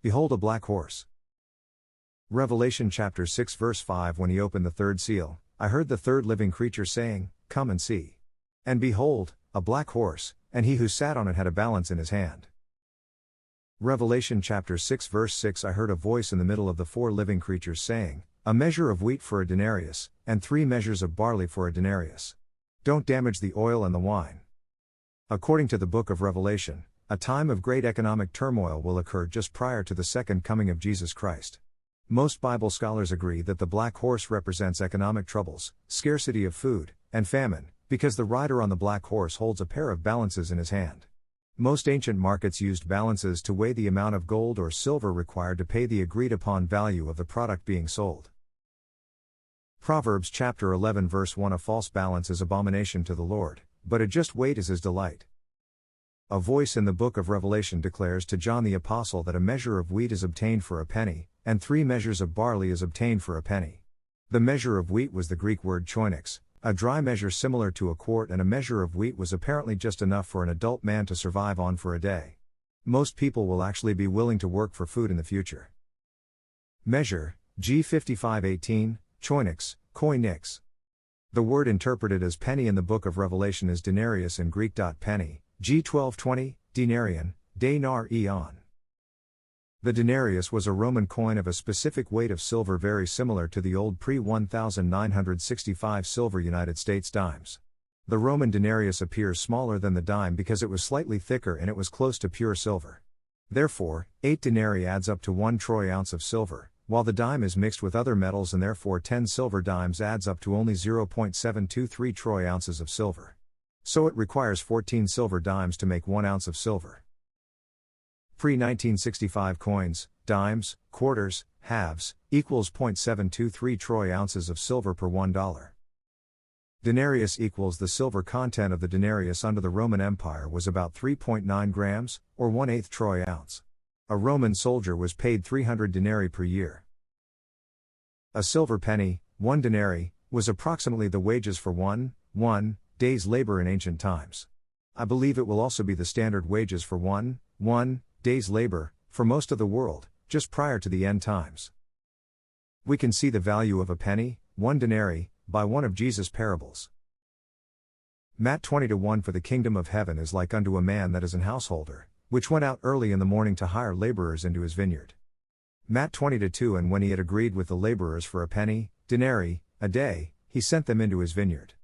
Behold a black horse. Revelation chapter 6 verse 5. When he opened the third seal, I heard the third living creature saying, Come and see. And behold, a black horse, and he who sat on it had a balance in his hand. Revelation chapter 6 verse 6. I heard a voice in the middle of the four living creatures saying, A measure of wheat for a denarius, and 3 measures of barley for a denarius. Don't damage the oil and the wine. According to the book of Revelation, a time of great economic turmoil will occur just prior to the second coming of Jesus Christ. Most Bible scholars agree that the black horse represents economic troubles, scarcity of food, and famine, because the rider on the black horse holds a pair of balances in his hand. Most ancient markets used balances to weigh the amount of gold or silver required to pay the agreed upon value of the product being sold. Proverbs chapter 11 verse 1. A false balance is abomination to the Lord, but a just weight is his delight. A voice in the book of Revelation declares to John the Apostle that a measure of wheat is obtained for a penny, and 3 measures of barley is obtained for a penny. The measure of wheat was the Greek word choinix, a dry measure similar to a quart, and a measure of wheat was apparently just enough for an adult man to survive on for a day. Most people will actually be willing to work for food in the future. Measure, G5518, choinix, koinix. The word interpreted as penny in the book of Revelation is denarius in Greek. Penny, G1220, denarian, denar eon. The denarius was a Roman coin of a specific weight of silver very similar to the old pre-1965 silver United States dimes. The Roman denarius appears smaller than the dime because it was slightly thicker and it was close to pure silver. Therefore, 8 denarii adds up to 1 troy ounce of silver, while the dime is mixed with other metals, and therefore 10 silver dimes adds up to only 0.723 troy ounces of silver. So it requires 14 silver dimes to make 1 ounce of silver. Pre-1965 coins, dimes, quarters, halves, equals 0.723 troy ounces of silver per $1. Denarius equals the silver content of the denarius under the Roman Empire was about 3.9 grams, or 1/8 troy ounce. A Roman soldier was paid 300 denarii per year. A silver penny, 1 denarii, was approximately the wages for one day's labor in ancient times. I believe it will also be the standard wages for one day's labor, for most of the world, just prior to the end times. We can see the value of a penny, 1 denarii, by one of Jesus' parables. Matt 20:1. For the kingdom of heaven is like unto a man that is an householder, which went out early in the morning to hire laborers into his vineyard. Matt 20:2. And when he had agreed with the laborers for a penny, denarii, a day, he sent them into his vineyard.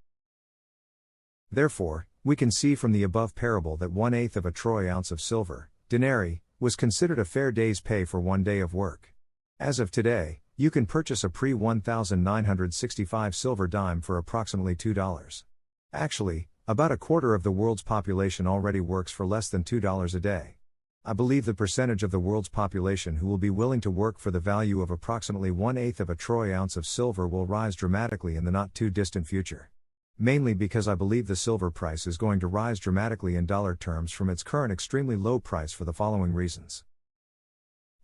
Therefore, we can see from the above parable that 1/8 of a troy ounce of silver, denarii, was considered a fair day's pay for 1 day of work. As of today, you can purchase a pre-1965 silver dime for approximately $2. Actually, about a quarter of the world's population already works for less than $2 a day. I believe the percentage of the world's population who will be willing to work for the value of approximately 1/8 of a troy ounce of silver will rise dramatically in the not too distant future. Mainly because I believe the silver price is going to rise dramatically in dollar terms from its current extremely low price for the following reasons.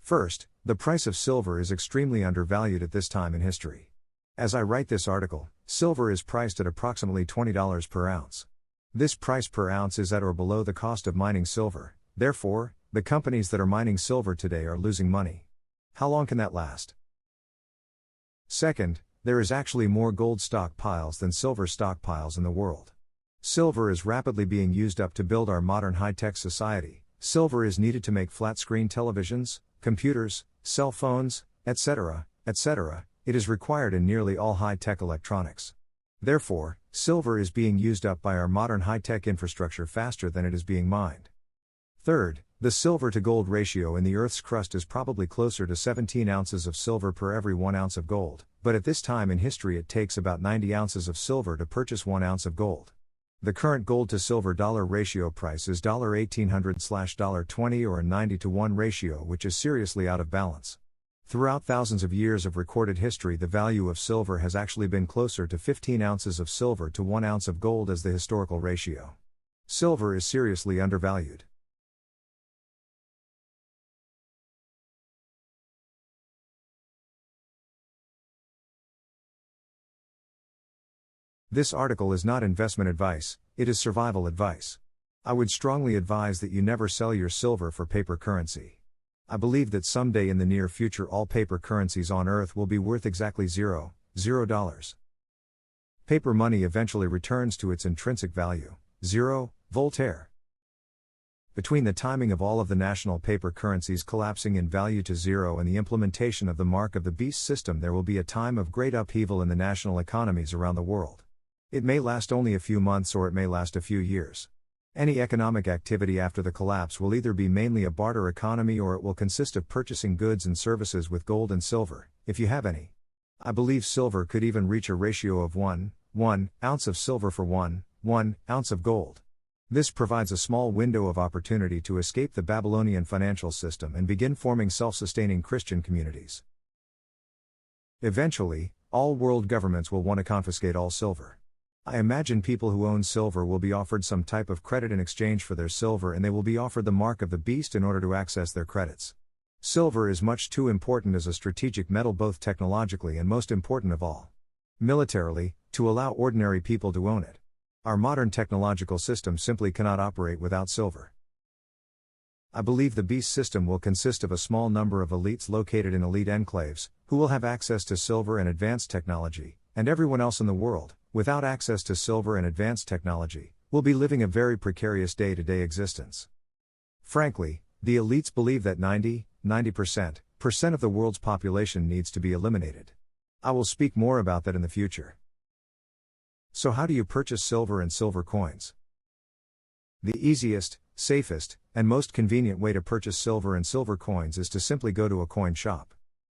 First, the price of silver is extremely undervalued at this time in history. As I write this article, silver is priced at approximately $20 per ounce. This price per ounce is at or below the cost of mining silver, therefore, the companies that are mining silver today are losing money. How long can that last? Second, there is actually more gold stockpiles than silver stockpiles in the world. Silver is rapidly being used up to build our modern high-tech society. Silver is needed to make flat-screen televisions, computers, cell phones, etc., etc. It is required in nearly all high-tech electronics. Therefore, silver is being used up by our modern high-tech infrastructure faster than it is being mined. Third, the silver-to-gold ratio in the Earth's crust is probably closer to 17 ounces of silver per every 1 ounce of gold, but at this time in history it takes about 90 ounces of silver to purchase 1 ounce of gold. The current gold-to-silver dollar ratio price is $1,800/$20 or a 90-to-1 ratio, which is seriously out of balance. Throughout thousands of years of recorded history, the value of silver has actually been closer to 15 ounces of silver to 1 ounce of gold as the historical ratio. Silver is seriously undervalued. This article is not investment advice, it is survival advice. I would strongly advise that you never sell your silver for paper currency. I believe that someday in the near future all paper currencies on Earth will be worth exactly $0. Paper money eventually returns to its intrinsic value. 0. Voltaire. Between the timing of all of the national paper currencies collapsing in value to zero and the implementation of the Mark of the Beast system, there will be a time of great upheaval in the national economies around the world. It may last only a few months or it may last a few years. Any economic activity after the collapse will either be mainly a barter economy or it will consist of purchasing goods and services with gold and silver, if you have any. I believe silver could even reach a ratio of 1 ounce of silver for 1 ounce of gold. This provides a small window of opportunity to escape the Babylonian financial system and begin forming self-sustaining Christian communities. Eventually, all world governments will want to confiscate all silver. I imagine people who own silver will be offered some type of credit in exchange for their silver, and they will be offered the mark of the beast in order to access their credits. Silver is much too important as a strategic metal, both technologically and, most important of all, militarily, to allow ordinary people to own it. Our modern technological system simply cannot operate without silver. I believe the beast system will consist of a small number of elites located in elite enclaves, who will have access to silver and advanced technology, and everyone else in the world, without access to silver and advanced technology, will be living a very precarious day-to-day existence. Frankly, the elites believe that 90% of the world's population needs to be eliminated. I will speak more about that in the future. So how do you purchase silver and silver coins? The easiest, safest, and most convenient way to purchase silver and silver coins is to simply go to a coin shop.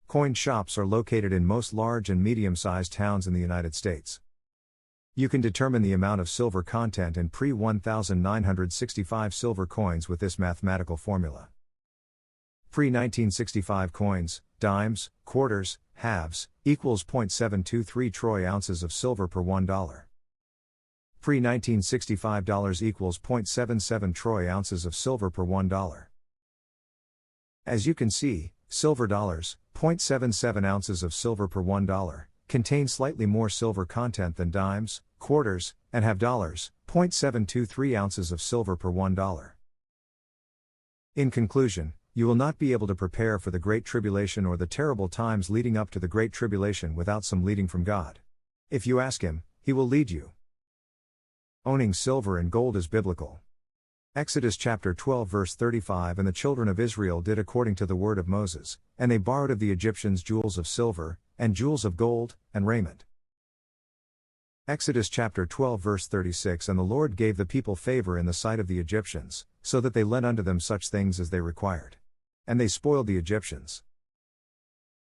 Coin shops are located in most large and medium-sized towns in the United States. You can determine the amount of silver content in pre-1965 silver coins with this mathematical formula. Pre-1965 coins, dimes, quarters, halves, equals 0.723 troy ounces of silver per $1. Pre-1965 dollars equals 0.77 troy ounces of silver per $1. As you can see, silver dollars, 0.77 ounces of silver per $1, contain slightly more silver content than dimes, quarters, and half dollars, 0.723 ounces of silver per $1. In conclusion, you will not be able to prepare for the Great Tribulation or the terrible times leading up to the Great Tribulation without some leading from God. If you ask Him, He will lead you. Owning silver and gold is biblical. Exodus chapter 12 verse 35 And the children of Israel did according to the word of Moses, and they borrowed of the Egyptians jewels of silver, and jewels of gold, and raiment. Exodus chapter 12 verse 36 And the Lord gave the people favor in the sight of the Egyptians, so that they lent unto them such things as they required. And they spoiled the Egyptians.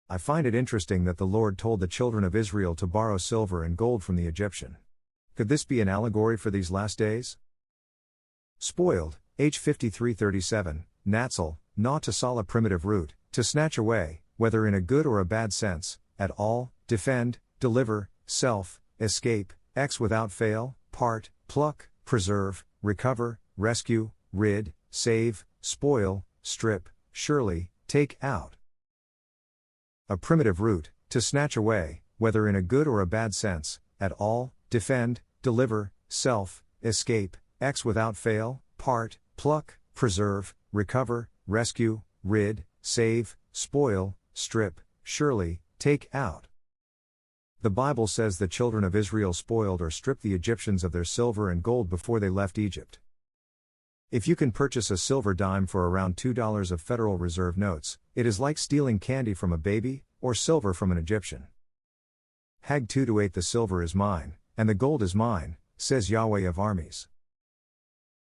I find it interesting that the Lord told the children of Israel to borrow silver and gold from the Egyptian. Could this be an allegory for these last days? Spoiled, H 5337, Natzel, na to sala primitive root, to snatch away, whether in a good or a bad sense, at all, defend, deliver, self, escape, X without fail, part, pluck, preserve, recover, rescue, rid, save, spoil, strip, surely, take out. A primitive root, to snatch away, whether in a good or a bad sense, at all, defend, deliver, self, escape, X without fail, part, pluck, preserve, recover, rescue, rid, save, spoil, strip, surely, take out. The Bible says the children of Israel spoiled or stripped the Egyptians of their silver and gold before they left Egypt. If you can purchase a silver dime for around $2 of Federal Reserve notes, it is like stealing candy from a baby, or silver from an Egyptian. Hag 2-8 The silver is mine, and the gold is mine, says Yahweh of armies.